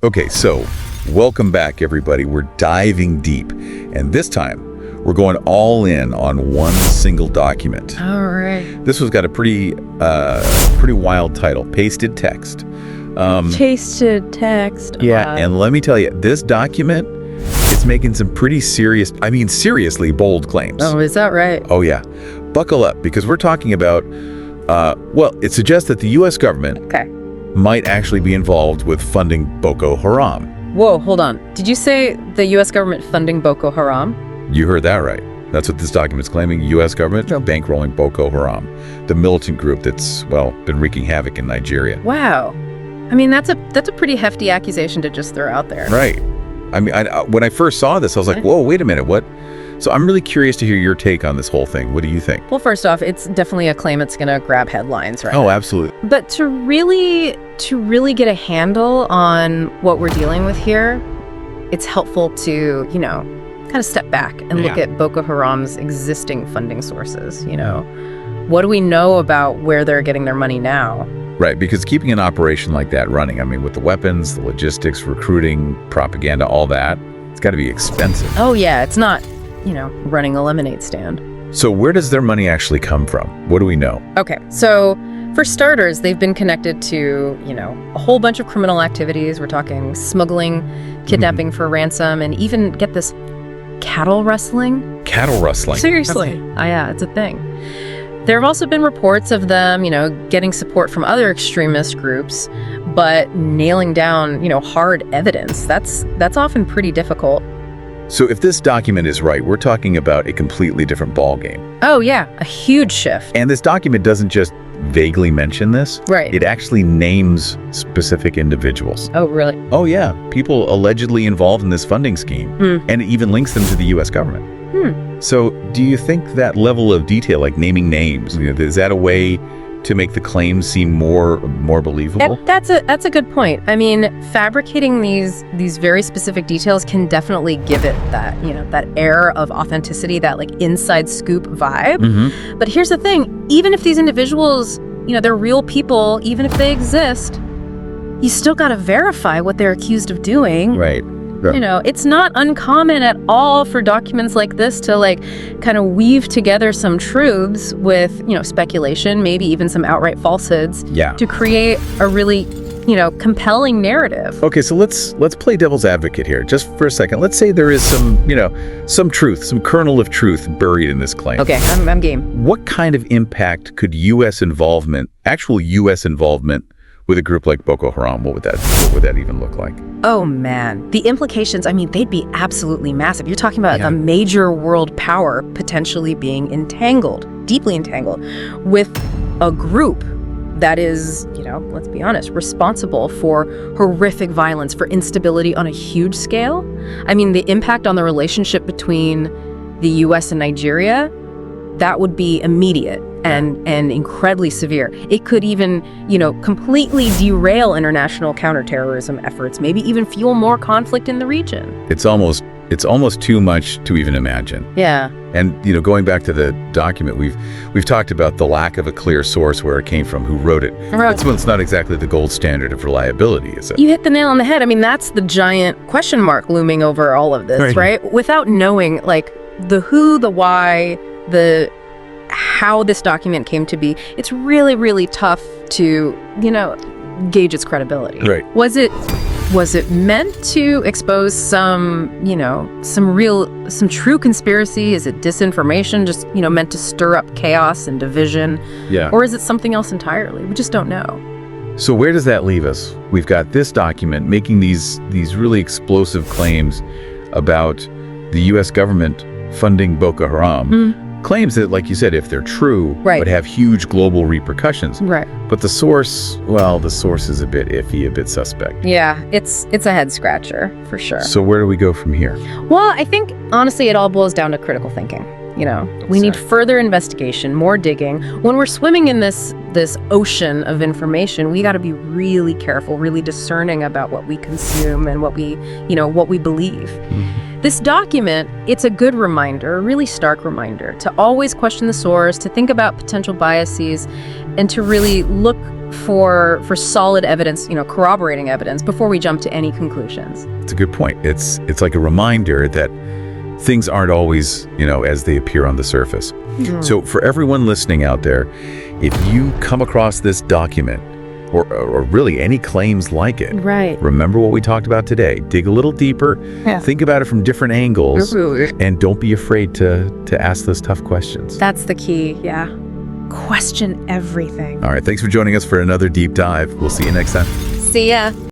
Okay, so welcome back, everybody. We're diving deep, and this time we're going all in on one single document. All right. This one's got a pretty wild title, Pasted Text. Pasted text. Yeah, and let me tell you, this document is making some pretty serious, seriously bold claims. Oh, is that right? Oh, yeah. Buckle up, because we're talking about, it suggests that the U.S. government might actually be involved with funding Boko Haram. Whoa, hold on. Did you say the U.S. government funding Boko Haram? You heard that right. That's what this document's claiming. U.S. government bankrolling Boko Haram, the militant group that's, been wreaking havoc in Nigeria. Wow. That's a pretty hefty accusation to just throw out there. Right. When I first saw this, I was like, whoa, wait a minute, what? So I'm really curious to hear your take on this whole thing. What do you think? Well, first off, it's definitely a claim that's going to grab headlines, right? Oh, absolutely. But to really get a handle on what we're dealing with here, it's helpful to, kind of step back and look at Boko Haram's existing funding sources. What do we know about where they're getting their money now? Right, because keeping an operation like that running, with the weapons, the logistics, recruiting, propaganda, all that, it's got to be expensive. Oh, yeah, it's not, running a lemonade stand. So where does their money actually come from? What do we know? Okay, so for starters, they've been connected to, a whole bunch of criminal activities. We're talking smuggling, kidnapping for ransom, and even, get this, cattle rustling. Cattle rustling? Seriously. Oh, yeah, it's a thing. There have also been reports of them, getting support from other extremist groups, but nailing down, hard evidence, that's often pretty difficult. So if this document is right, we're talking about a completely different ballgame. Oh, yeah, a huge shift. And this document doesn't just vaguely mention this. Right. It actually names specific individuals. Oh, really? Oh, yeah. People allegedly involved in this funding scheme. And it even links them to the U.S. government. So do you think that level of detail, like naming names, is that a way to make the claims seem more believable? That's a good point. Fabricating these very specific details can definitely give it that, that air of authenticity, that like inside scoop vibe. But here's the thing, even if these individuals, they're real people, even if they exist, you still got to verify what they're accused of doing. Right. It's not uncommon at all for documents like this to kind of weave together some truths with, speculation, maybe even some outright falsehoods to create a really, compelling narrative. Okay, so let's play devil's advocate here just for a second. Let's say there is some truth, some kernel of truth buried in this claim. Okay, I'm game. What kind of impact could actual U.S. involvement with a group like Boko Haram, what would that even look like? Oh man, the implications, they'd be absolutely massive. You're talking about a major world power potentially being deeply entangled with a group that is, let's be honest, responsible for horrific violence, for instability on a huge scale. The impact on the relationship between the US and Nigeria, that would be immediate and incredibly severe. It could even, completely derail international counterterrorism efforts, maybe even fuel more conflict in the region. It's almost too much to even imagine. Yeah. And, going back to the document, we've talked about the lack of a clear source where it came from, who wrote it. It's not exactly the gold standard of reliability, is it? You hit the nail on the head. That's the giant question mark looming over all of this, right? Without knowing, the who, the why, the how this document came to be, it's really, really tough to, gauge its credibility. Right. Was it meant to expose some true conspiracy? Is it disinformation, just, meant to stir up chaos and division? Yeah. Or is it something else entirely? We just don't know. So where does that leave us? We've got this document making these really explosive claims about the U.S. government funding Boko Haram. Claims that, like you said, if they're true, would have huge global repercussions. Right. But the source is a bit iffy, a bit suspect. Yeah, it's a head scratcher, for sure. So where do we go from here? Well, I think, honestly, it all boils down to critical thinking. We need further investigation, more digging. When we're swimming in this ocean of information, we got to be really careful, really discerning about what we consume and what we believe. This document, it's a good reminder, a really stark reminder, to always question the source, to think about potential biases, and to really look for solid evidence, corroborating evidence before we jump to any conclusions. It's a good point. It's like a reminder that things aren't always, as they appear on the surface. So for everyone listening out there, if you come across this document or really any claims like it, right, remember what we talked about today. Dig a little deeper, think about it from different angles, and don't be afraid to ask those tough questions. That's the key, yeah. Question everything. All right, thanks for joining us for another deep dive. We'll see you next time. See ya.